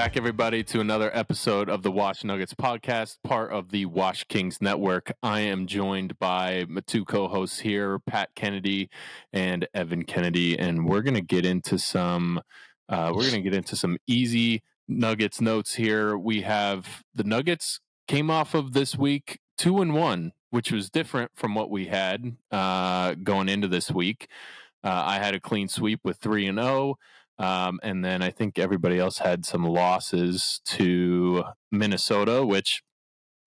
back, everybody, to another episode of the Washed Nuggs podcast, part of the Washed Kings Network. I am joined by my two co-hosts here, Pat Kennedy and Evan Kennedy, and we're going to get into some easy Nuggets notes here. We have the Nuggets came off of this week 2-1, which was different from what we had going into this week. I had a clean sweep with 3-0. And then I think everybody else had some losses to Minnesota, which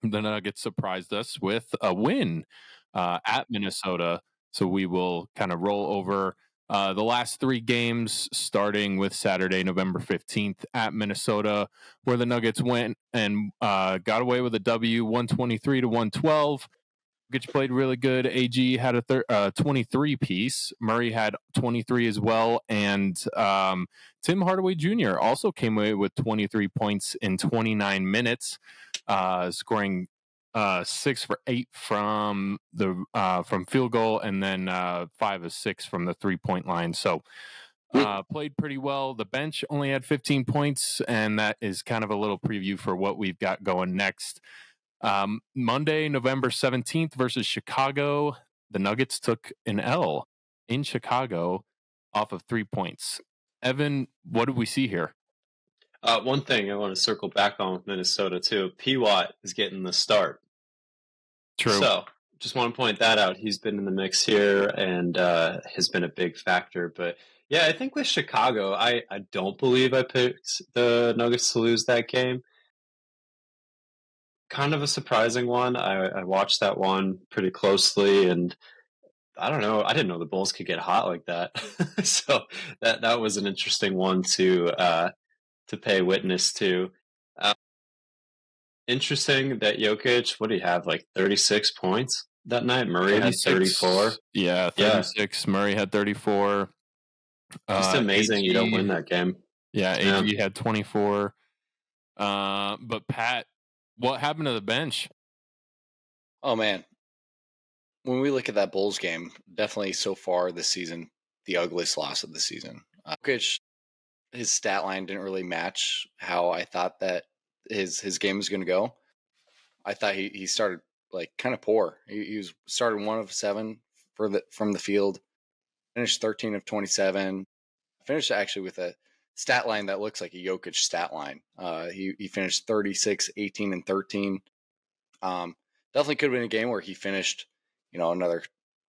the Nuggets surprised us with a win at Minnesota. So we will kind of roll over the last three games, starting with Saturday, November 15th at Minnesota, where the Nuggets went and got away with a W, 123-112. Jokić played really good. AG had a 23 piece. Murray had 23 as well. And Tim Hardaway Jr. also came away with 23 points in 29 minutes, scoring 6 for 8 from field goal, and then 5 of 6 from the 3-point line. So played pretty well. The bench only had 15 points, and that is kind of a little preview for what we've got going next. Monday, November 17th versus Chicago, the Nuggets took an L in Chicago off of 3 points. Evan, what did we see here? One thing I want to circle back on with Minnesota too. P-Wat is getting the start. True. So just want to point that out. He's been in the mix here and has been a big factor. But yeah, I think with Chicago, I don't believe I picked the Nuggets to lose that game. Kind of a surprising one. I watched that one pretty closely, and I don't know. I didn't know the Bulls could get hot like that. So that was an interesting one to pay witness to. Interesting that Jokić, what do you have, like 36 points that night? Murray had 34. Yeah, 36. Yeah. Murray had 34. Just amazing AG, you don't win that game. Yeah, AG had 24. But Pat, what happened to the bench? Oh, man. When we look at that Bulls game, definitely so far this season, the ugliest loss of the season. Jokić, his stat line didn't really match how I thought that his game was going to go. I thought he started like kind of poor. He started 1 of 7 from the field, finished 13 of 27, finished actually with a stat line that looks like a Jokić stat line. He finished 36, 18, and 13. Definitely could have been a game where he finished, another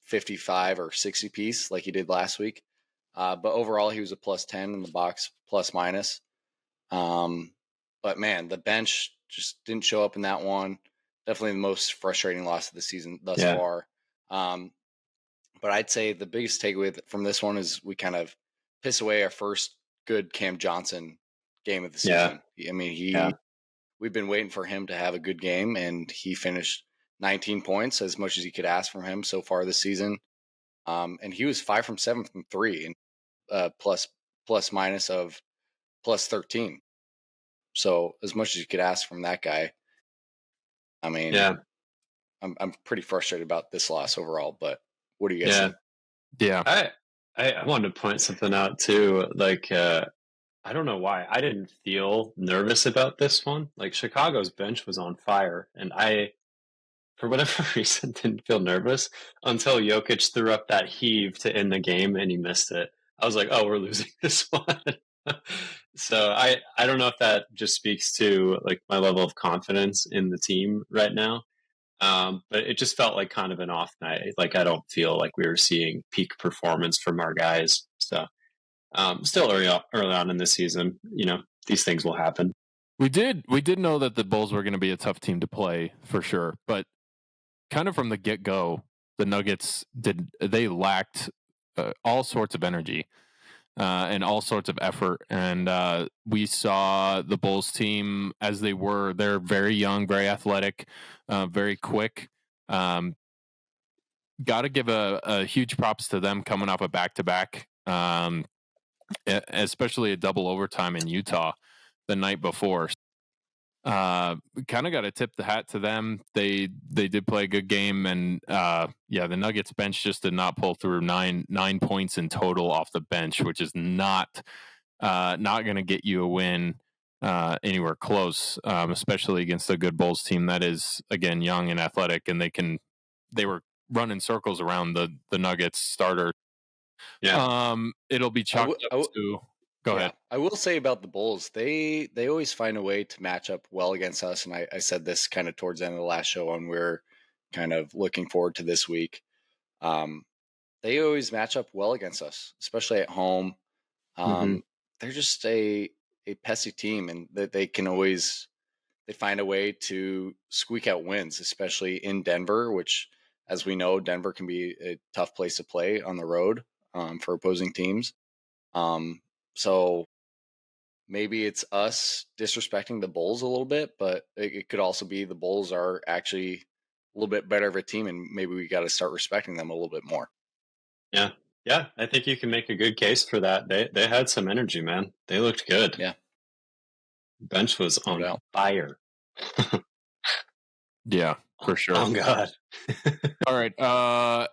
55 or 60 piece like he did last week. But overall, he was a plus 10 in the box, plus minus. But man, the bench just didn't show up in that one. Definitely the most frustrating loss of the season thus far. But I'd say the biggest takeaway from this one is we kind of piss away our first good Cam Johnson game of the season. I mean, we've been waiting for him to have a good game, and he finished 19 points, as much as you could ask from him so far this season. And he was 5 from 7 from 3, and plus minus of plus 13. So as much as you could ask from that guy. I mean, I'm pretty frustrated about this loss overall, but what do you guys think? Yeah. I wanted to point something out too. Like, I don't know why I didn't feel nervous about this one. Like, Chicago's bench was on fire, and I, for whatever reason, didn't feel nervous until Jokić threw up that heave to end the game and he missed it. I was like, oh, we're losing this one. So I don't know if that just speaks to like my level of confidence in the team right now. But it just felt like kind of an off night. Like, I don't feel like we were seeing peak performance from our guys. So still early on in the season, these things will happen. We did know that the Bulls were going to be a tough team to play for sure, but kind of from the get-go, the Nuggets they lacked all sorts of energy. And all sorts of effort. And we saw the Bulls team as they were. They're very young, very athletic, very quick. Got to give a huge props to them coming off a back-to-back, especially a double overtime in Utah the night before. Kind of got to tip the hat to them. They did play a good game, and the Nuggets bench just did not pull through. 9 points in total off the bench, which is not going to get you a win anywhere close, especially against a good Bulls team that is, again, young and athletic, and they were running circles around the Nuggets starter. Yeah. It'll be chalked up to. Go ahead. I will say about the Bulls, they always find a way to match up well against us. And I said this kind of towards the end of the last show when we are kind of looking forward to this week. They always match up well against us, especially at home. They're just a pesky team, and that they find a way to squeak out wins, especially in Denver, which, as we know, Denver can be a tough place to play on the road for opposing teams. So maybe it's us disrespecting the Bulls a little bit, but it could also be the Bulls are actually a little bit better of a team, and maybe we got to start respecting them a little bit more. Yeah. Yeah, I think you can make a good case for that. They had some energy, man. They looked good. Yeah. Bench was on fire. Yeah, for sure. Oh God. All right,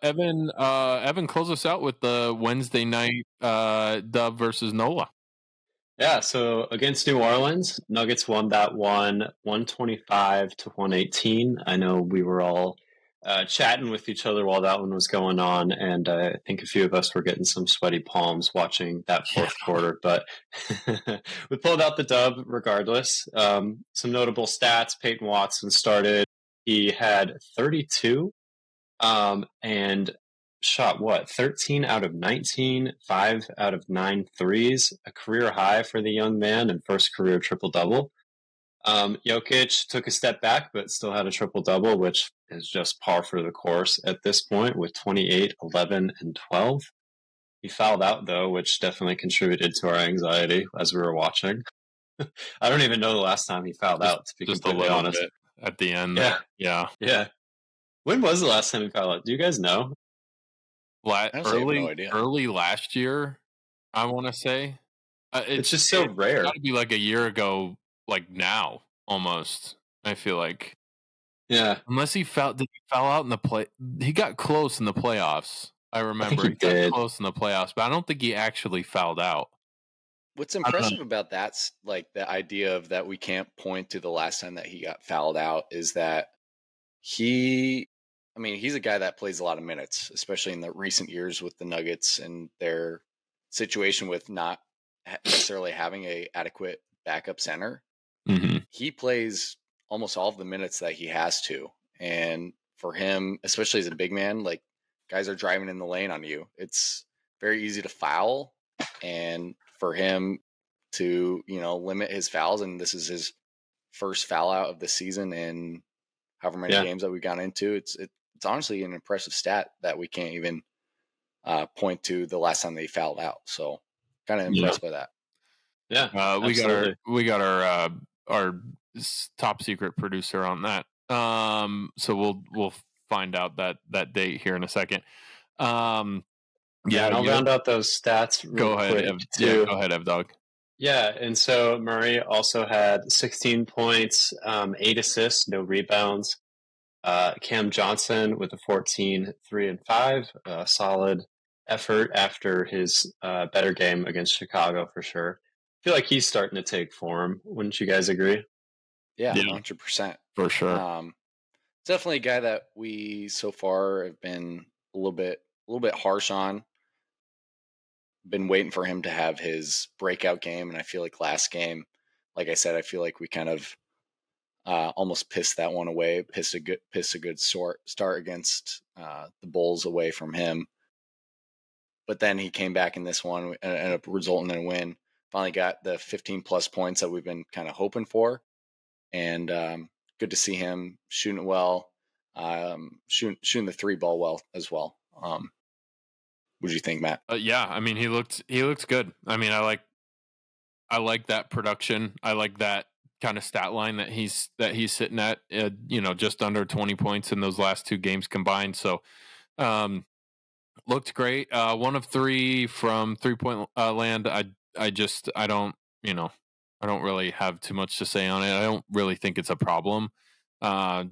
Evan, close us out with the Wednesday night dub versus NOLA. Yeah, so against New Orleans, Nuggets won that one 125-118. I know we were all chatting with each other while that one was going on, and I think a few of us were getting some sweaty palms watching that fourth quarter, but we pulled out the dub regardless. Some notable stats: Peyton Watson started. He had 32 and shot 13 out of 19, 5 out of 9 threes, a career high for the young man and first career triple-double. Jokić took a step back, but still had a triple-double, which is just par for the course at this point with 28, 11, and 12. He fouled out, though, which definitely contributed to our anxiety as we were watching. I don't even know the last time he fouled out, to be completely honest. Bit at the end. Yeah. When was the last time he fouled out? Do you guys know? Early last year, I want to say. It's just so rare. It's got to be like a year ago, like now, almost. I feel like. Yeah. Unless he fell out in the play. He got close in the playoffs. I remember he got close in the playoffs, but I don't think he actually fouled out. What's impressive about that's like the idea of that we can't point to the last time that he got fouled out is that he's a guy that plays a lot of minutes, especially in the recent years with the Nuggets and their situation with not necessarily having a adequate backup center. Mm-hmm. He plays almost all of the minutes that he has to. And for him, especially as a big man, like guys are driving in the lane on you. It's very easy to foul. And for him to, limit his fouls, and this is his first foul out of the season in however many games that we've gone into, it's honestly an impressive stat that we can't even point to the last time they fouled out. So kind of impressed by that. Yeah, we got our top secret producer on that. So we'll find out that date here in a second. Yeah, and I'll round out those stats real quick. Go ahead, Ev Dog. Yeah, and so Murray also had 16 points, 8 assists, no rebounds. Cam Johnson with a 14, 3 and 5, solid effort after his better game against Chicago for sure. I feel like he's starting to take form. Wouldn't you guys agree? Yeah, 100%. For sure. Definitely a guy that we so far have been a little bit harsh on. Been waiting for him to have his breakout game, and I feel like last game, like I said, I feel like we kind of almost pissed that one away. Pissed a good start against the Bulls away from him. But then he came back in this one and ended up resulting in a win. Finally got the 15 plus points that we've been kind of hoping for, and good to see him shooting it well, shooting the 3-ball well as well. What do you think, Matt? Yeah, I mean he looks good. I mean I like that production. I like that kind of stat line that he's sitting at. Just under 20 points in those last 2 games combined. So looked great. 1 of 3 from 3-point land. I don't really have too much to say on it. I don't really think it's a problem.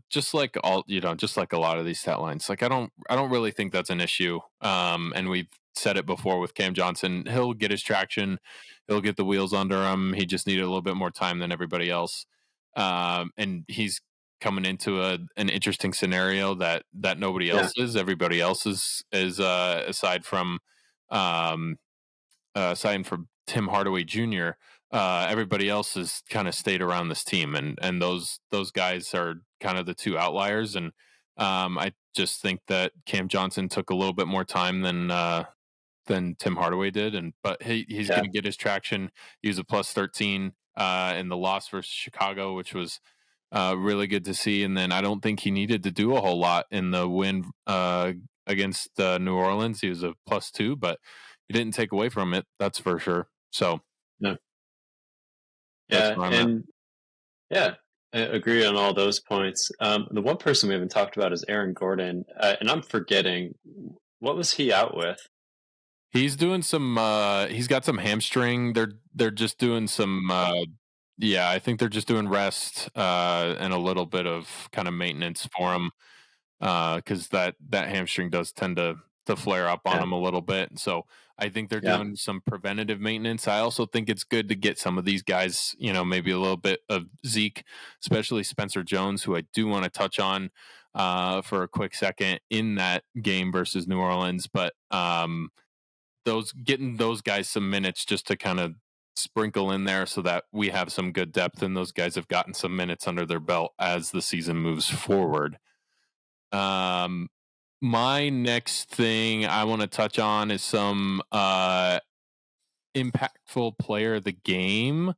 Just like a lot of these stat lines, like I don't really think that's an issue. And we've said it before with Cam Johnson. He'll get his traction. He'll get the wheels under him. He just needed a little bit more time than everybody else. And he's coming into an interesting scenario that nobody else is. Everybody else is aside from Tim Hardaway Jr. Everybody else has kind of stayed around this team, and those guys are kind of the two outliers. And I just think that Cam Johnson took a little bit more time than Tim Hardaway did, but he's going to get his traction. He was a plus 13 in the loss versus Chicago, which was really good to see. And then I don't think he needed to do a whole lot in the win against New Orleans. He was a plus 2, but he didn't take away from it. That's for sure. So no. I agree on all those points. The one person we haven't talked about is Aaron Gordon, and I'm forgetting, what was he out with? He's doing some. He's got some hamstring. They're just doing some. I think they're just doing rest and a little bit of kind of maintenance for him because that hamstring does tend to flare up on him a little bit. So I think they're doing some preventative maintenance. I also think it's good to get some of these guys, maybe a little bit of Zeke, especially Spencer Jones, who I do want to touch on for a quick second in that game versus New Orleans. But getting those guys some minutes just to kind of sprinkle in there so that we have some good depth, and those guys have gotten some minutes under their belt as the season moves forward. My next thing I want to touch on is some impactful player of the game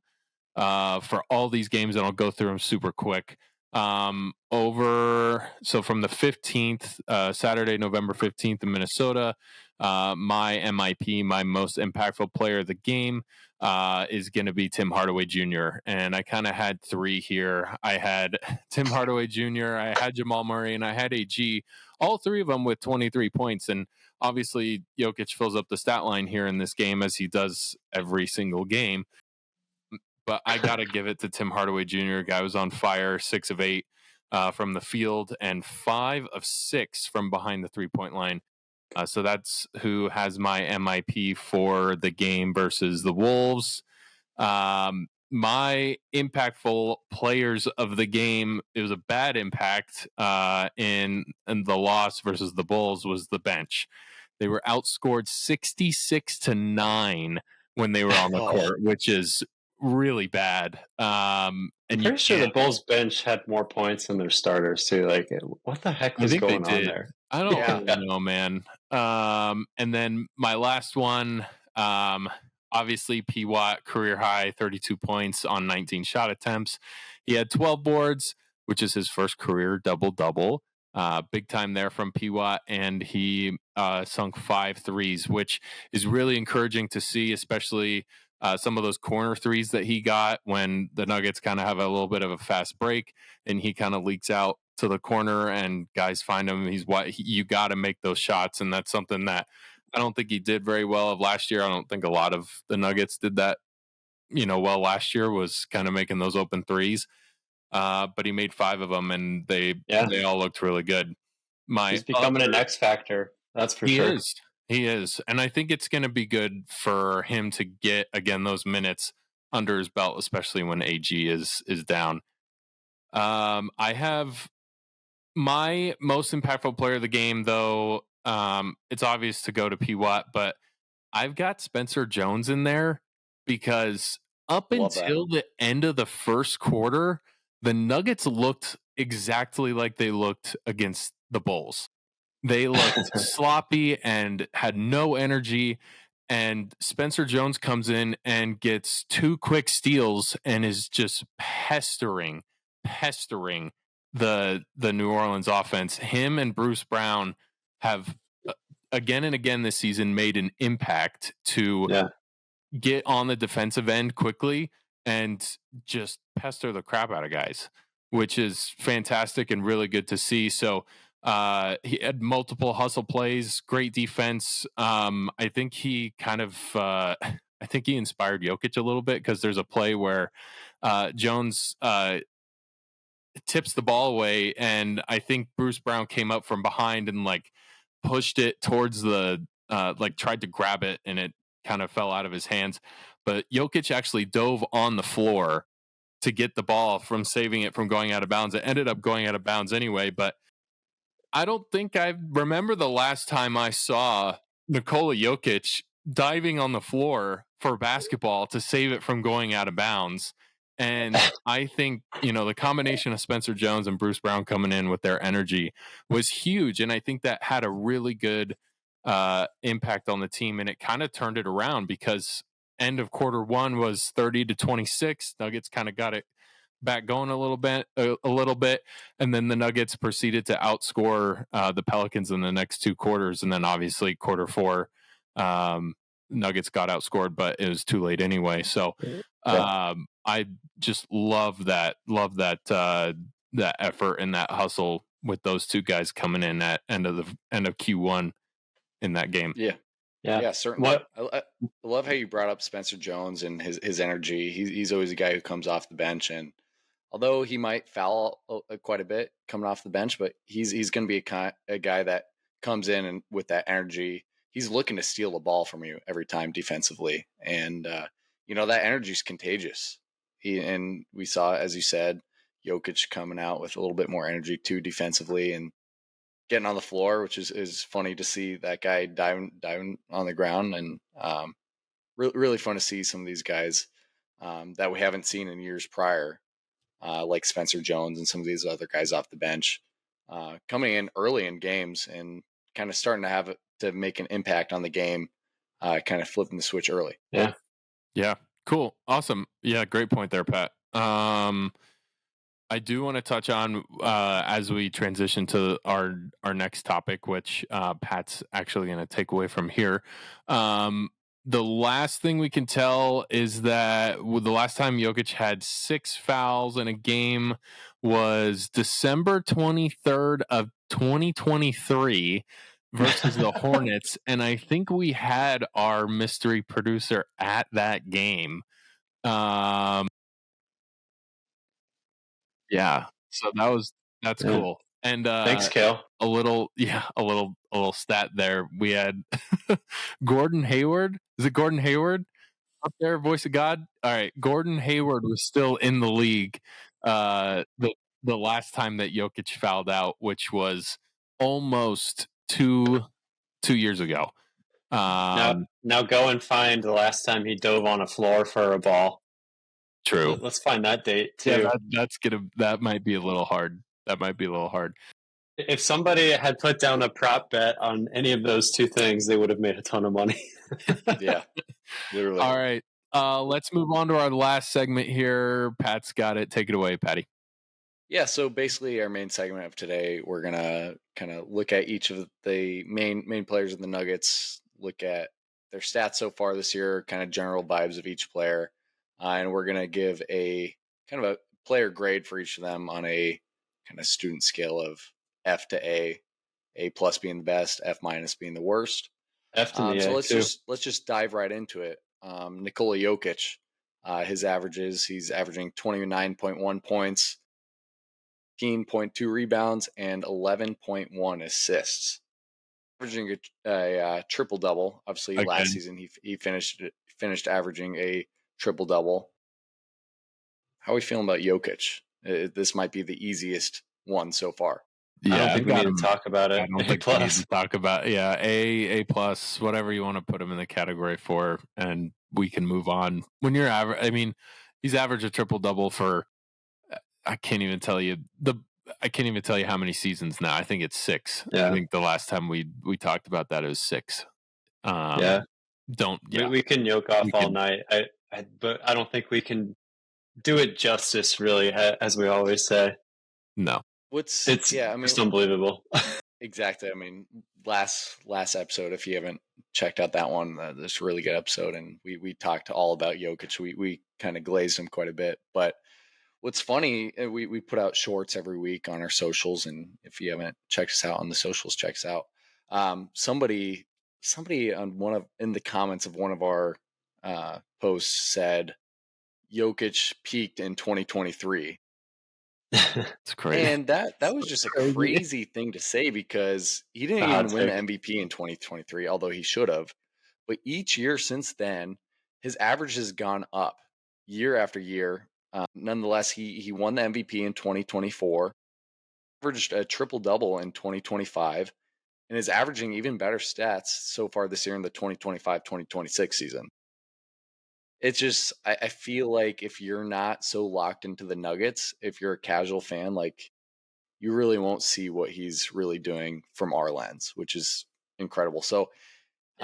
for all these games, and I'll go through them super quick. So from the 15th, Saturday, November 15th in Minnesota, my MIP, my most impactful player of the game, is going to be Tim Hardaway Jr. And I kind of had 3 here. I had Tim Hardaway Jr., I had Jamal Murray, and I had AG, all 3 of them with 23 points. And obviously, Jokić fills up the stat line here in this game, as he does every single game. But I got to give it to Tim Hardaway Jr. Guy was on fire, 6 of 8 from the field and 5 of 6 from behind the 3-point line. So that's who has my MIP for the game versus the Wolves. My impactful players of the game, it was a bad impact in the loss versus the Bulls, was the bench. They were outscored 66-9 when they were on the court, which is really bad. I'm pretty sure the Bulls bench had more points than their starters too. Like, what the heck was going on there? I don't know, man. And then my last one, obviously P-Wat, career high, 32 points on 19 shot attempts. He had 12 boards, which is his first career double-double. Big time there from P-Wat, and he sunk 5 threes, which is really encouraging to see, especially some of those corner threes that he got when the Nuggets kind of have a little bit of a fast break, and he kind of leaks out to the corner and guys find him. You got to make those shots, and that's something that I don't think he did very well of last year. I don't think a lot of the Nuggets did that, well last year, was kind of making those open threes. But he made 5 of them, and they all looked really good. He's becoming an X factor. That's for sure. He is. And I think it's going to be good for him to get, again, those minutes under his belt, especially when AG is down. I have my most impactful player of the game, though. It's obvious to go to P-Wat, but I've got Spencer Jones in there because up until the end of the first quarter, the Nuggets looked exactly like they looked against the Bulls. They looked sloppy and had no energy. And Spencer Jones comes in and gets 2 quick steals and is just pestering the New Orleans offense. Him and Bruce Brown have again and again this season made an impact to get on the defensive end quickly and just pester the crap out of guys, which is fantastic and really good to see. So he had multiple hustle plays, great defense. I think he kind of, I think he inspired Jokić a little bit, because there's a play where Jones tips the ball away, and I think Bruce Brown came up from behind and pushed it towards the tried to grab it and it kind of fell out of his hands. But Jokić actually dove on the floor to get the ball from saving it from going out of bounds. It ended up going out of bounds anyway, but I don't think I remember the last time I saw Nikola Jokić diving on the floor for basketball to save it from going out of bounds. And I think, the combination of Spencer Jones and Bruce Brown coming in with their energy was huge. And I think that had a really good impact on the team. And it kind of turned it around because end of quarter one was 30-26. Nuggets kind of got it back going a little bit, and then the Nuggets proceeded to outscore the Pelicans in the next two quarters, and then obviously quarter four, Nuggets got outscored, but it was too late anyway. So I just love that that effort and that hustle with those two guys coming in at end of Q1 in that game. Yeah, certainly. I love how you brought up Spencer Jones and his energy. He's always a guy who comes off the bench, and although he might foul quite a bit coming off the bench, but he's going to be a guy that comes in and with that energy, he's looking to steal the ball from you every time defensively, and that energy is contagious. And we saw, as you said, Jokić coming out with a little bit more energy too defensively and getting on the floor, which is funny to see that guy diving on the ground, and really fun to see some of these guys that we haven't seen in years prior. Like Spencer Jones and some of these other guys off the bench coming in early in games and kind of starting to make an impact on the game, kind of flipping the switch early. Yeah. Cool. Awesome. Yeah. Great point there, Pat. I do want to touch on as we transition to our next topic, which Pat's actually going to take away from here. The last thing we can tell is that the last time Jokić had 6 fouls in a game was December 23rd of 2023 versus the Hornets. And I think we had our mystery producer at that game. Yeah. So that's cool. And thanks, Kale. A little stat there. We had Gordon Hayward. Is it Gordon Hayward up there? Voice of God. All right. Gordon Hayward was still in the league the last time that Jokić fouled out, which was almost two years ago. Now go and find the last time he dove on a floor for a ball. True. Let's find that date too. Yeah, that might be a little hard. If somebody had put down a prop bet on any of those two things, they would have made a ton of money. Yeah, literally. All right. Let's move on to our last segment here. Pat's got it. Take it away, Patty. Yeah, so basically our main segment of today, we're going to kind of look at each of the main players in the Nuggets, look at their stats so far this year, kind of general vibes of each player, and we're going to give a kind of a player grade for each of them on a kind of student scale of F to A plus being the best, F minus being the worst. F to the so A, let's just dive right into it. Nikola Jokić, his averages, he's averaging 29.1 points, 15.2 rebounds, and 11.1 assists. Averaging a triple double. Obviously, last season he finished averaging a triple double. How are we feeling about Jokić? This might be the easiest one so far. Yeah, I don't think we need to talk about it. I don't think we need to talk about A plus, whatever you want to put him in the category for, and we can move on. When you're average, I mean, he's averaged a triple double for I can't even tell you how many seasons now. I think it's 6. Yeah. I think the last time we talked about that it was 6. We can yoke off all night. But I don't think we can do it justice, really, as we always say. No. It's just unbelievable. Exactly. I mean, last episode, if you haven't checked out that one, that's a really good episode, and we talked all about Jokić. We kind of glazed him quite a bit, but what's funny, we put out shorts every week on our socials, and if you haven't checked us out on the socials, check us out. Somebody in the comments of one of our posts said Jokić peaked in 2023. It's crazy. And that was just a crazy thing to say because he didn't hot even win the take. MVP in 2023, although he should have. But each year since then, his average has gone up year after year. Nonetheless, he won the MVP in 2024, averaged a triple double in 2025, and is averaging even better stats so far this year in the 2025-2026 season. It's just I feel like if you're not so locked into the Nuggets, if you're a casual fan, like you really won't see what he's really doing from our lens, which is incredible. So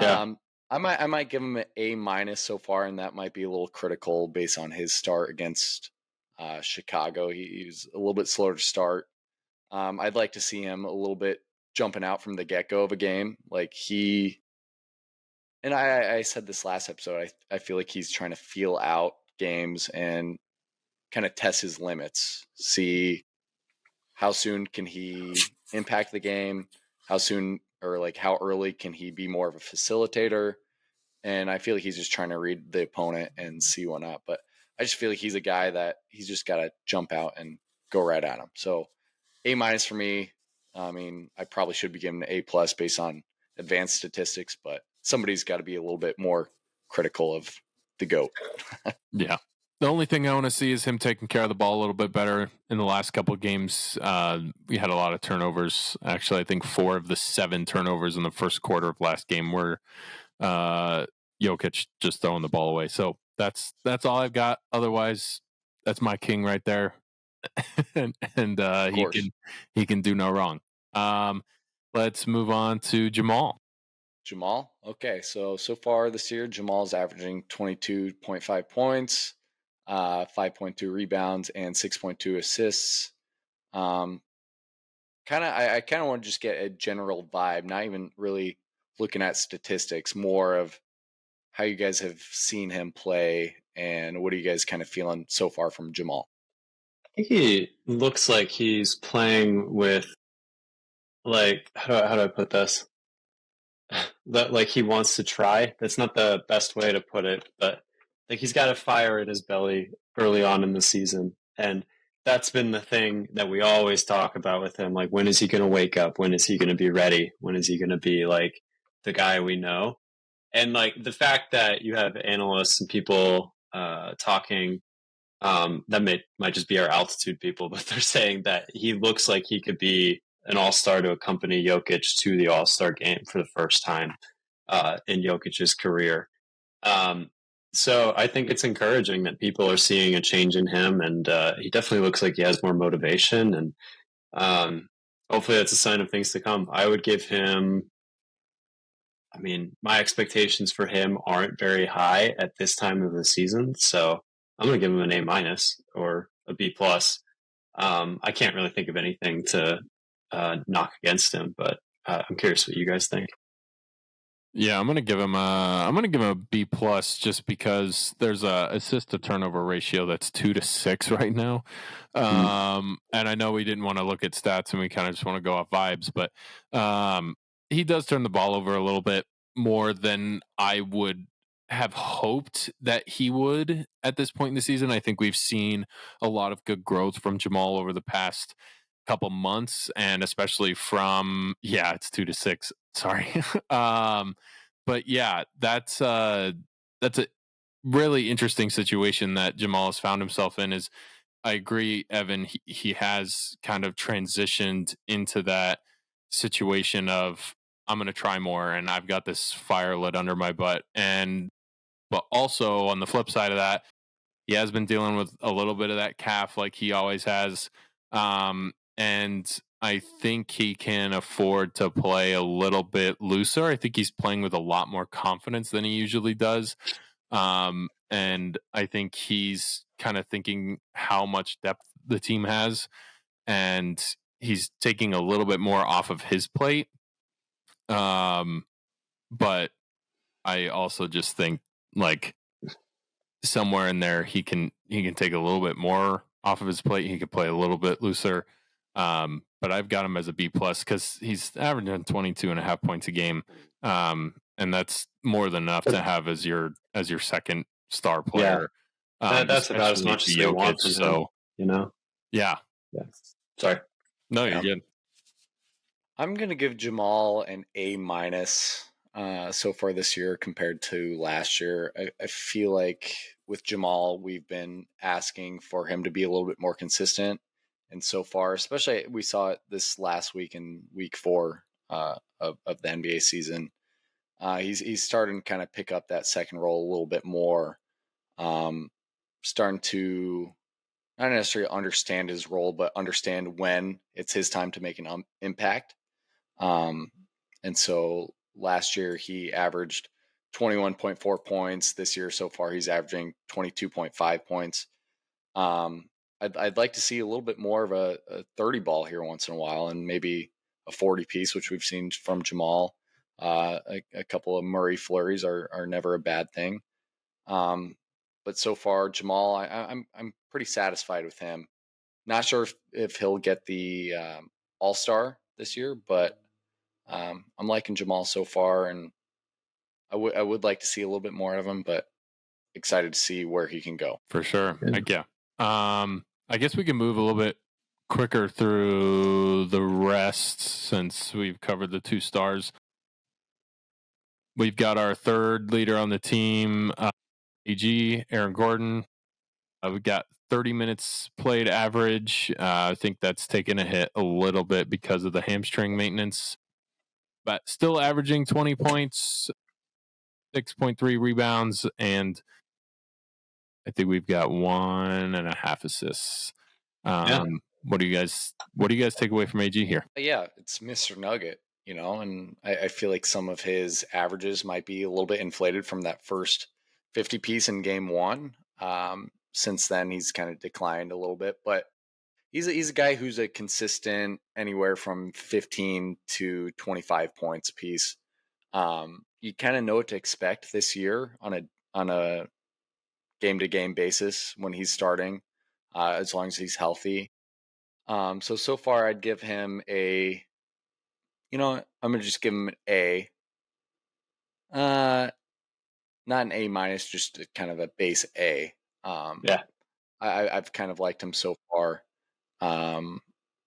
Yeah. I might give him an A minus so far, and that might be a little critical based on his start against Chicago. He's a little bit slower to start. I'd like to see him a little bit jumping out from the get go of a game. Like I said this last episode, I feel like he's trying to feel out games and kind of test his limits, see how soon can he impact the game, how soon or like how early can he be more of a facilitator. And I feel like he's just trying to read the opponent and see what not. But I just feel like he's a guy that he's just got to jump out and go right at him. So A minus for me. I mean, I probably should be giving an A plus based on advanced statistics, but somebody's got to be a little bit more critical of the GOAT. Yeah. The only thing I want to see is him taking care of the ball a little bit better in the last couple of games. We had a lot of turnovers. Actually, I think 4 of the 7 turnovers in the first quarter of last game were Jokić just throwing the ball away. So that's all I've got. Otherwise, that's my king right there, and he can do no wrong. Let's move on to Jamal. Jamal. Okay, so far this year, Jamal's averaging 22.5 points, 5.2 rebounds, and 6.2 assists. I kind of want to just get a general vibe, not even really looking at statistics, more of how you guys have seen him play and what are you guys kind of feeling so far from Jamal? I think he looks like he's playing with, like, how do I put this? That, like, he wants to try. That's not the best way to put it, but like he's got a fire in his belly early on in the season, and that's been the thing that we always talk about with him. Like, when is he going to wake up? When is he going to be ready? When is he going to be like the guy we know? And like the fact that you have analysts and people talking, that might just be our altitude people, but they're saying that he looks like he could be an all-star to accompany Jokić to the all-star game for the first time in Jokic's career. So I think it's encouraging that people are seeing a change in him, and he definitely looks like he has more motivation, and hopefully that's a sign of things to come. I would give him, I mean, my expectations for him aren't very high at this time of the season, so I'm going to give him an A minus or a B plus. I can't really think of anything to knock against him, but I'm curious what you guys think. Yeah, I'm gonna give him a B plus just because there's a assist to turnover ratio that's 2-6 right now. And I know we didn't want to look at stats and we kind of just want to go off vibes, but he does turn the ball over a little bit more than I would have hoped that he would at this point in the season. I think we've seen a lot of good growth from Jamal over the past couple months, and especially from it's 2-6. Sorry. But yeah, that's a really interesting situation that Jamal has found himself in. Is I agree, Evan. He has kind of transitioned into that situation of I'm going to try more, and I've got this fire lit under my butt. But also on the flip side of that, he has been dealing with a little bit of that calf, like he always has. And I think he can afford to play a little bit looser. I think he's playing with a lot more confidence than he usually does. And I think he's kind of thinking how much depth the team has, and he's taking a little bit more off of his plate. But I also just think like somewhere in there he can take a little bit more off of his plate. He could play a little bit looser. But I've got him as a B plus because he's averaging 22.5 points a game. And that's more than enough to have as your second star player. That's about as much as they want from him, you know? Yeah. Yeah. Sorry. No, Yeah. you're good. I'm going to give Jamal an A minus so far this year compared to last year. I feel like with Jamal, we've been asking for him to be a little bit more consistent. And so far, especially we saw it this last week in week 4 of the NBA season. He's starting to kind of pick up that second role a little bit more. Starting to not necessarily understand his role, but understand when it's his time to make an impact. And so last year he averaged 21.4 points. This year so far he's averaging 22.5 points. I'd like to see a little bit more of a 30 ball here once in a while, and maybe a 40 piece, which we've seen from Jamal. A couple of Murray flurries are never a bad thing. But so far Jamal, I'm pretty satisfied with him. Not sure if he'll get the All-Star this year, but I'm liking Jamal so far, and I would like to see a little bit more of him, but excited to see where he can go. For sure. Yeah. I guess we can move a little bit quicker through the rest since we've covered the 2 stars. We've got our third leader on the team, AG, Aaron Gordon. We've got 30 minutes played average. I think that's taken a hit a little bit because of the hamstring maintenance, but still averaging 20 points, 6.3 rebounds, and I think we've got 1.5 assists. What do you guys take away from AG here? Yeah, it's Mr. Nugget, and I feel like some of his averages might be a little bit inflated from that first 50 piece in game 1. Since then, he's kind of declined a little bit, but he's a guy who's a consistent anywhere from 15 to 25 points a piece. You kind of know what to expect this year on a game-to-game basis when he's starting, as long as he's healthy. So far I'd give him I'm gonna just give him an A. Not an A minus, just kind of a base A. Yeah. I've kind of liked him so far.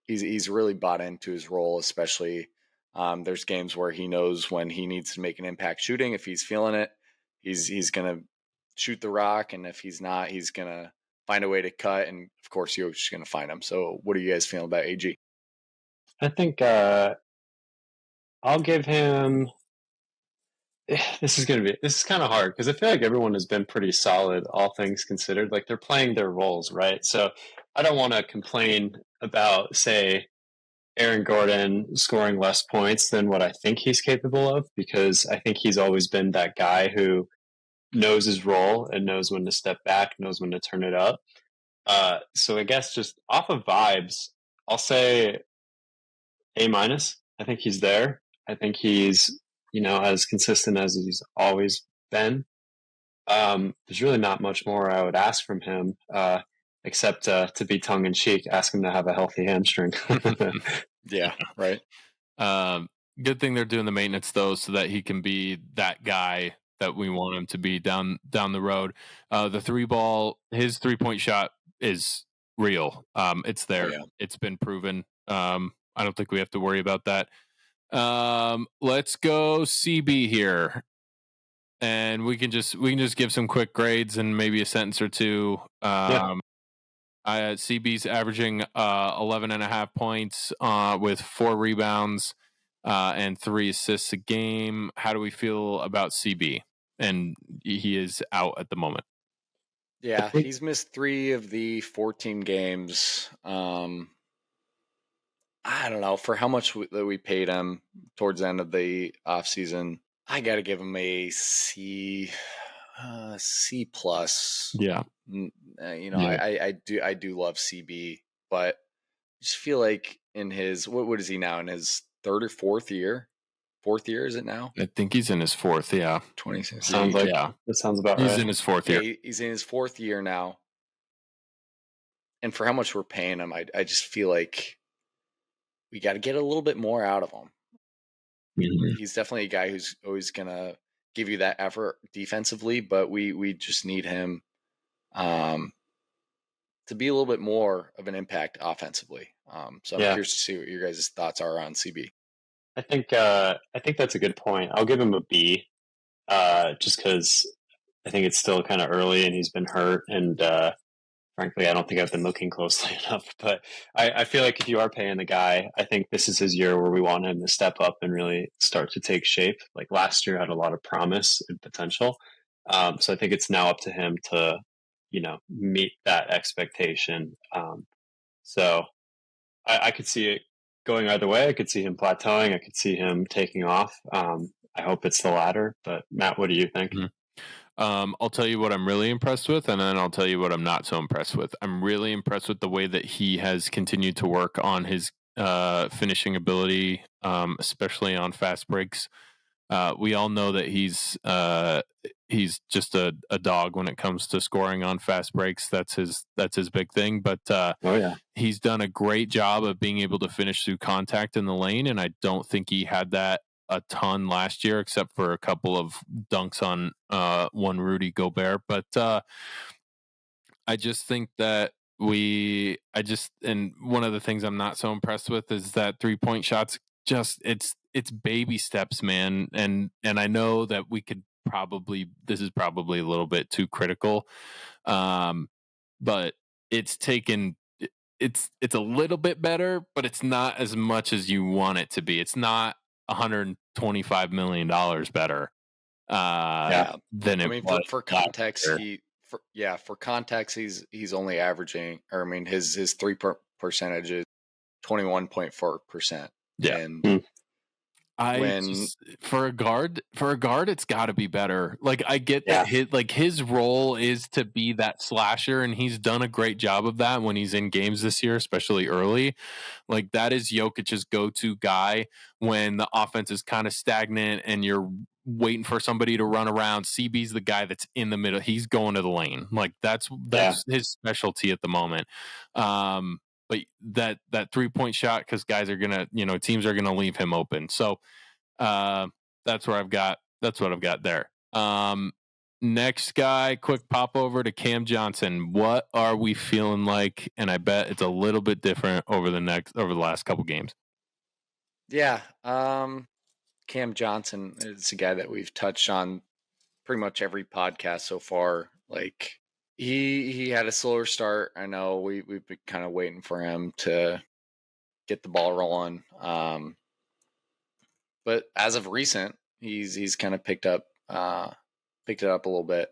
He's really bought into his role, especially there's games where he knows when he needs to make an impact shooting. If he's feeling it, he's gonna shoot the rock, and if he's not, he's gonna find a way to cut. And of course, Jokić is gonna find him. So, what are you guys feeling about AG? I think I'll give him. This is kind of hard because I feel like everyone has been pretty solid, all things considered. Like they're playing their roles, right? So I don't want to complain about, say, Aaron Gordon scoring less points than what I think he's capable of, because I think he's always been that guy who knows his role and knows when to step back, knows when to turn it up. So I guess just off of vibes, I'll say A minus. I think he's there. I think he's, as consistent as he's always been. There's really not much more I would ask from him, except to be tongue in cheek, ask him to have a healthy hamstring. Yeah, right. Good thing they're doing the maintenance though, so that he can be that guy that we want him to be down the road. The his 3-point shot is real. It's there. Oh, yeah. It's been proven. I don't think we have to worry about that. Let's go CB here, and we can just give some quick grades and maybe a sentence or two. CB's averaging 11.5 points with 4 rebounds and 3 assists a game. How do we feel about CB? And he is out at the moment. Yeah, he's missed 3 of the 14 games. I don't know, for how much that we paid him towards the end of the offseason, I got to give him a C plus. Yeah. I do love CB, but I just feel like in his, what is he now, in his 3rd or 4th year? 4th year, is it now? I think he's in his 4th, yeah. 26. Sounds like, yeah. That sounds about right. He's in his 4th year. Yeah, he's in his 4th year now. And for how much we're paying him, I just feel like we got to get a little bit more out of him. Mm-hmm. He's definitely a guy who's always going to give you that effort defensively, but we just need him to be a little bit more of an impact offensively. So I'm curious to see what your guys' thoughts are on CB. I think that's a good point. I'll give him a B, just because I think it's still kind of early and he's been hurt, and frankly, I don't think I've been looking closely enough. But I feel like if you are paying the guy, I think this is his year where we want him to step up and really start to take shape. Like last year had a lot of promise and potential. So I think it's now up to him to, meet that expectation. So I could see it going either way. I could see him plateauing. I could see him taking off. I hope it's the latter. But Matt, what do you think? Mm-hmm. I'll tell you what I'm really impressed with, and then I'll tell you what I'm not so impressed with. I'm really impressed with the way that he has continued to work on his finishing ability, especially on fast breaks. We all know that he's just a dog when it comes to scoring on fast breaks. That's his big thing. But he's done a great job of being able to finish through contact in the lane, and I don't think he had that a ton last year, except for a couple of dunks on one Rudy Gobert. But I just think that and one of the things I'm not so impressed with is that 3-point shots. Just it's baby steps, man. And I know that this is probably a little bit too critical, but it's a little bit better, but it's not as much as you want it to be. It's not $125 million better than it was. For context, for context, he's only averaging, or I mean, his percentage is 21.4%. Yeah. And for a guard, it's got to be better. Like I get that his role is to be that slasher, and he's done a great job of that when he's in games this year, especially early. Like that is Jokic's go-to guy when the offense is kind of stagnant and you're waiting for somebody to run around. CB's the guy that's in the middle. He's going to the lane. Like that's his specialty at the moment. But that 3-point shot, because guys are gonna, teams are gonna leave him open. So that's what I've got there. Next guy, quick pop over to Cam Johnson. What are we feeling like? And I bet it's a little bit different over the last couple games. Yeah. Cam Johnson is a guy that we've touched on pretty much every podcast so far. Like he had a slower start. I know we've been kind of waiting for him to get the ball rolling. But as of recent, he's kind of picked it up a little bit.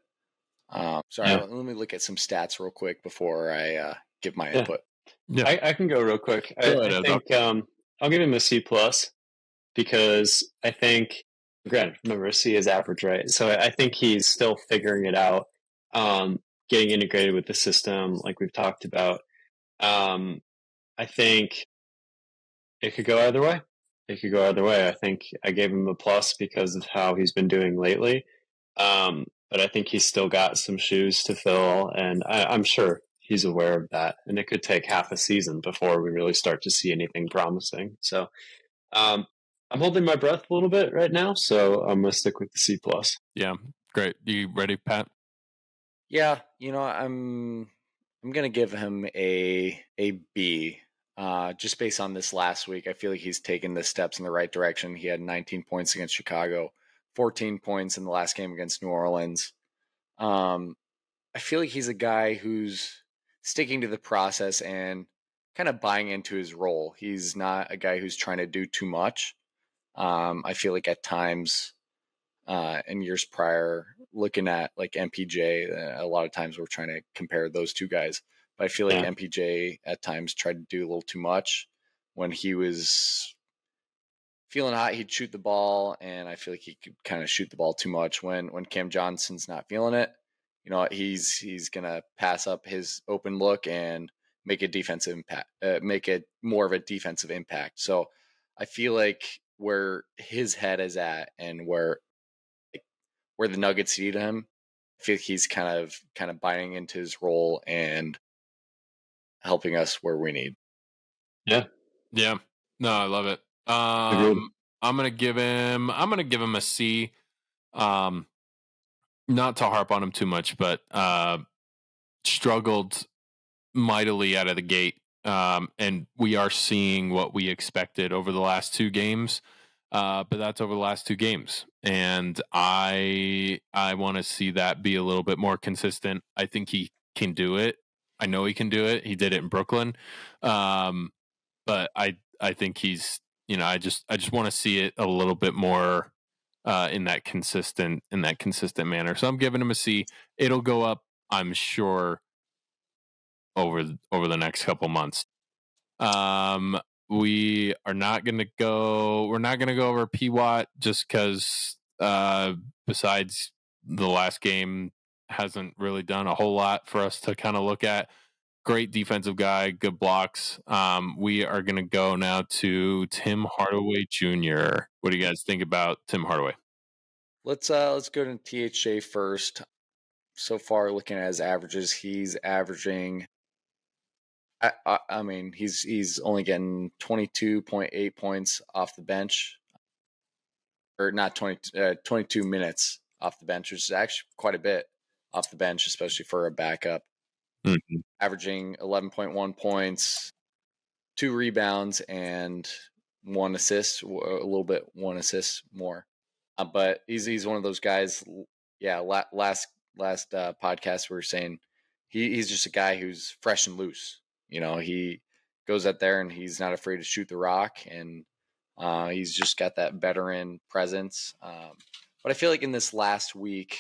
Let me look at some stats real quick before I give my input. Yeah, I can go real quick. I think I'll give him a C+, because I think, granted, remember, C is average, right? So I think he's still figuring it out, getting integrated with the system, like we've talked about. I think it could go either way. I think I gave him a plus because of how he's been doing lately. But I think he's still got some shoes to fill, and I'm sure he's aware of that. And it could take half a season before we really start to see anything promising. So I'm holding my breath a little bit right now, so I'm going to stick with the C+. Yeah, great. You ready, Pat? Yeah, I'm going to give him a B. Just based on this last week, I feel like he's taken the steps in the right direction. He had 19 points against Chicago, 14 points in the last game against New Orleans. I feel like he's a guy who's sticking to the process and kind of buying into his role. He's not a guy who's trying to do too much. I feel like at times in years prior, looking at like MPJ, a lot of times we're trying to compare those two guys. But I feel like MPJ at times tried to do a little too much. When he was feeling hot, he'd shoot the ball, and I feel like he could kind of shoot the ball too much. When Cam Johnson's not feeling it, he's gonna pass up his open look and make a defensive impact, make it more of a defensive impact. So I feel like where his head is at and where the Nuggets need him, I feel like he's kind of buying into his role and helping us where we need. Yeah. No, I love it. I'm gonna give him a C. Not to harp on him too much, but struggled mightily out of the gate. And we are seeing what we expected over the last 2 games. But that's over the last 2 games. And I want to see that be a little bit more consistent. I think he can do it. I know he can do it. He did it in Brooklyn. But I think he's, I just want to see it a little bit more in that consistent manner. So I'm giving him a C. It'll go up, I'm sure, over the next couple months. We are not going to go. We're not going to go over P-Wat just because, besides the last game, hasn't really done a whole lot for us to kind of look at. Great defensive guy, good blocks. We are going to go now to Tim Hardaway Jr. What do you guys think about Tim Hardaway? Let's go to THJ first. So far, looking at his averages, he's averaging. I mean, he's only getting 22.8 points off the bench, or not 22 minutes off the bench, which is actually quite a bit off the bench, especially for a backup. Mm-hmm. Averaging 11.1 points, 2 rebounds, and 1 assist. A little bit 1 assist more, but he's one of those guys. Yeah, last podcast we were saying he's just a guy who's fresh and loose. He goes out there and he's not afraid to shoot the rock, and he's just got that veteran presence. But I feel like in this last week,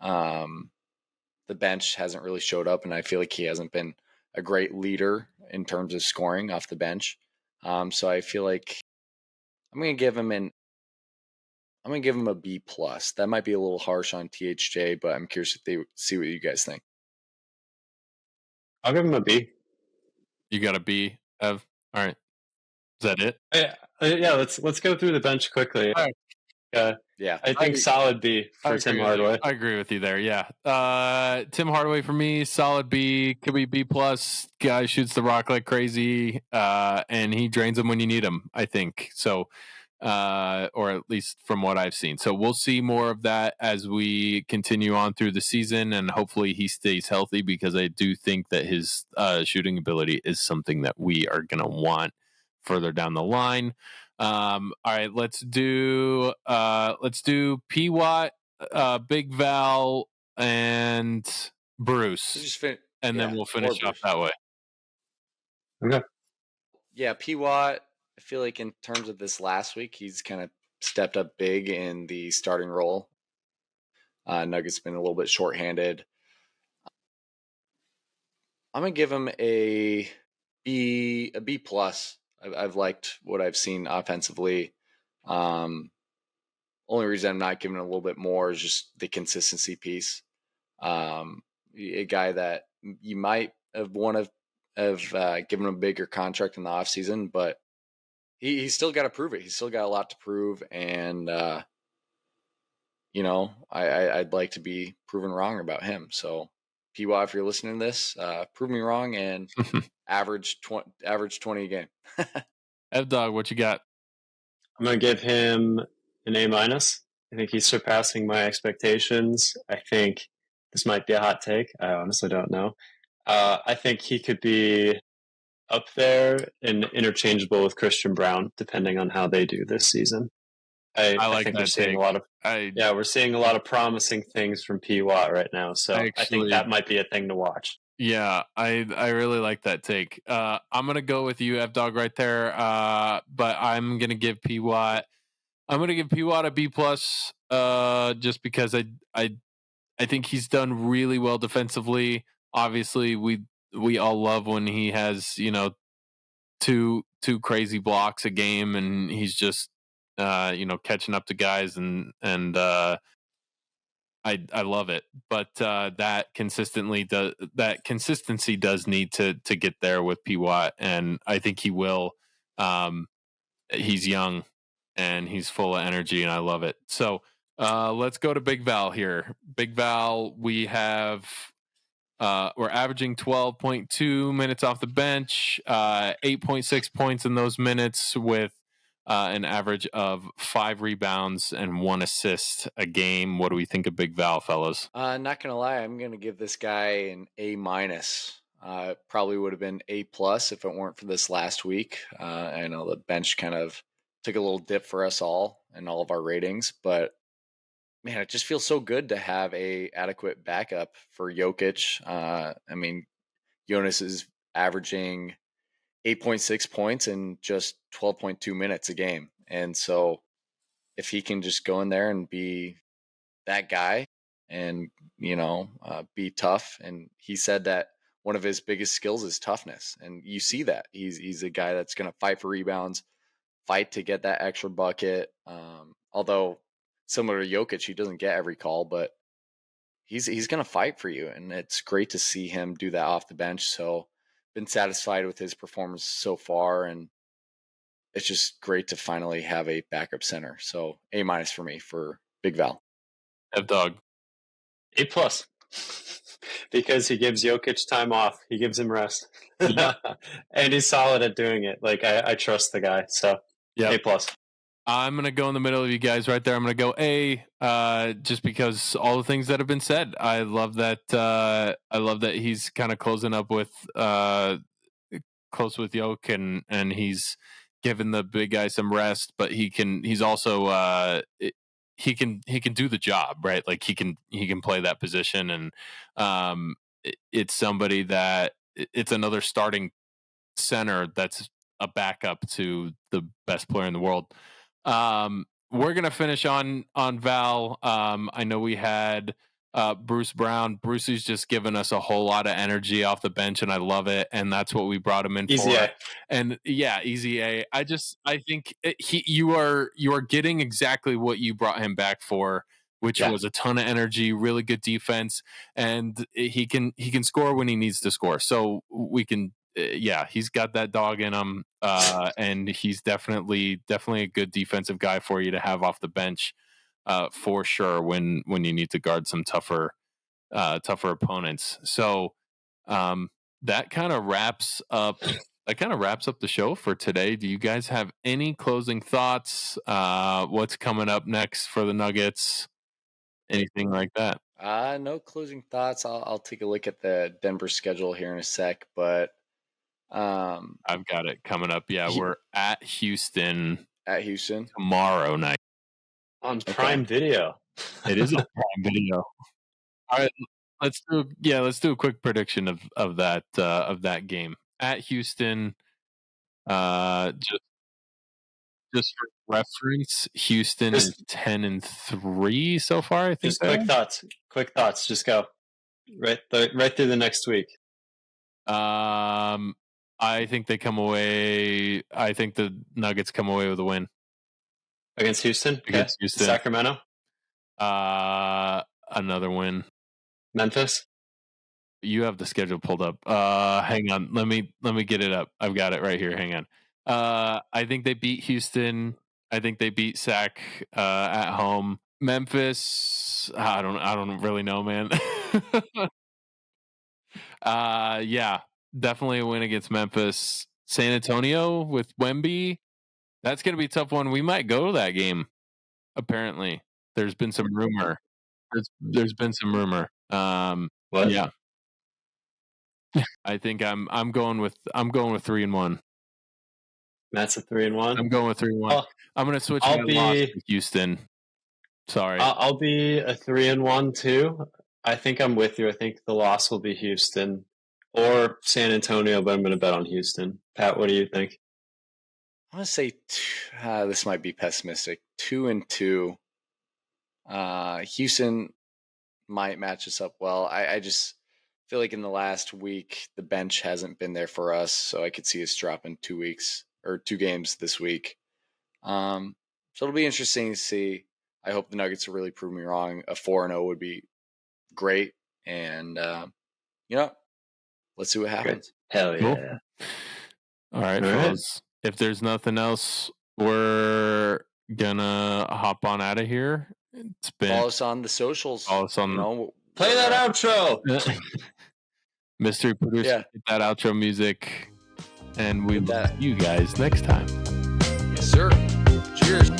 the bench hasn't really showed up, and I feel like he hasn't been a great leader in terms of scoring off the bench. So I feel like I'm gonna give him a B plus. That might be a little harsh on THJ, but I'm curious if they see what you guys think. I'll give him a B. You got a B, Ev? All right. Is that it? Yeah, let's go through the bench quickly. All right. Yeah, I think solid B for Tim Hardaway. I agree with you there. Yeah. Tim Hardaway for me, solid B. Could be B plus. Guy shoots the rock like crazy, and he drains them when you need him, I think. So, or at least from what I've seen. So we'll see more of that as we continue on through the season, and hopefully he stays healthy, because I do think that his shooting ability is something that we are going to want further down the line. All right, let's do P-Wat, Big Val, and Bruce, and then we'll finish off that way. Okay. Yeah, P-Wat, I feel like in terms of this last week, he's kind of stepped up big in the starting role. Nuggets been a little bit shorthanded. I'm gonna give him a B plus. I've liked what I've seen offensively. Only reason I'm not giving it a little bit more is just the consistency piece. A guy that you might have given him a bigger contract in the offseason, but he's still got to prove it. He's still got a lot to prove, and I'd like to be proven wrong about him. So, P-Wat, if you're listening to this, prove me wrong and average 20 a game. F-Dog, what you got? I'm going to give him an A minus. I think he's surpassing my expectations. I think this might be a hot take. I honestly don't know. I think he could be up there and interchangeable with Christian Brown, depending on how they do this season. I think we're seeing we're seeing a lot of promising things from P-Wat right now. So I think that might be a thing to watch. Yeah, I really like that take. I'm gonna go with you, F-Dog, right there. But I'm gonna give P-Wat a B plus. Just because I think he's done really well defensively. Obviously, we all love when he has two crazy blocks a game, and he's just catching up to guys, and I love it, but that consistency does need to get there with P-Wat, and I think he will. He's young and he's full of energy, and I love it. So let's go to Big Val here. Big Val, we're averaging 12.2 minutes off the bench, 8.6 points in those minutes, with an average of 5 rebounds and 1 assist a game. What do we think of Big Val, fellas? Not gonna lie, I'm gonna give this guy an A minus. Probably would have been A+ if it weren't for this last week. I know the bench kind of took a little dip for us all and all of our ratings, but man, it just feels so good to have a adequate backup for Jokić. I mean, Jonas is averaging 8.6 points in just 12.2 minutes a game. And so if he can just go in there and be that guy and, be tough. And he said that one of his biggest skills is toughness. And you see that he's a guy that's going to fight for rebounds, fight to get that extra bucket. Although similar to Jokić, he doesn't get every call, but he's going to fight for you. And it's great to see him do that off the bench. So been satisfied with his performance so far. And it's just great to finally have a backup center. So A- for me for Big Val. Dog. A+. Because he gives Jokić time off. He gives him rest. Yep. And he's solid at doing it. Like, I trust the guy. So, Yep. A+. I'm going to go in the middle of you guys right there. I'm going to go A, just because all the things that have been said. I love that he's kind of closing up with close with Jokić and he's given the big guy some rest, but he's also he can do the job, right? Like he can play that position, and it's somebody that it's another starting center that's a backup to the best player in the world. We're gonna finish on Val. I know we had Bruce Brown. Brucey's just given us a whole lot of energy off the bench, and I love it. And that's what we brought him in Easy for. A. And yeah, easy A. I think you are getting exactly what you brought him back for, which was a ton of energy, really good defense, and he can score when he needs to score. So we can. He's got that dog in him, and he's definitely a good defensive guy for you to have off the bench, for sure. When you need to guard some tougher opponents. So that kind of wraps up the show for today. Do you guys have any closing thoughts? What's coming up next for the Nuggets? Anything like that? No closing thoughts. I'll take a look at the Denver schedule here in a sec, but I've got it coming up. Yeah, we're at Houston. At Houston tomorrow night on Prime Video. It is on Prime Video. All right, let's do a quick prediction of that game at Houston. Just for reference, Houston is 10-3 so far. I think. Just quick thoughts. Just go right through the next week. I think they come away. I think the Nuggets come away with a win against Houston. Against Houston. Sacramento. Another win. Memphis. You have the schedule pulled up. Hang on. Let me get it up. I've got it right here. Hang on. I think they beat Houston. I think they beat Sac at home. Memphis. I don't really know, man. Yeah, definitely a win against Memphis. San Antonio with Wemby. That's going to be a tough one. We might go to that game. Apparently, there's been some rumor. There's been some rumor. What? Yeah. I think I'm going with 3-1. That's a 3-1. I'm going with 3-1. I'm going to switch my loss to Houston. Sorry. I'll be a 3-1 too. I think I'm with you. I think the loss will be Houston or San Antonio, but I'm going to bet on Houston. Pat, what do you think? I want to say this might be pessimistic. 2-2. Houston might match us up well. I just feel like in the last week the bench hasn't been there for us, so I could see us dropping 2 weeks or 2 games this week. So it'll be interesting to see. I hope the Nuggets will really prove me wrong. A 4-0 would be great, and let's see what happens. Hell yeah! Cool. All right, fellas. If there's nothing else, we're gonna hop on out of here. It's been follow us on the socials. Follow us on. Play that outro, mystery producer. Yeah. Get that outro music, and we will see you guys next time. Yes, sir. Cheers.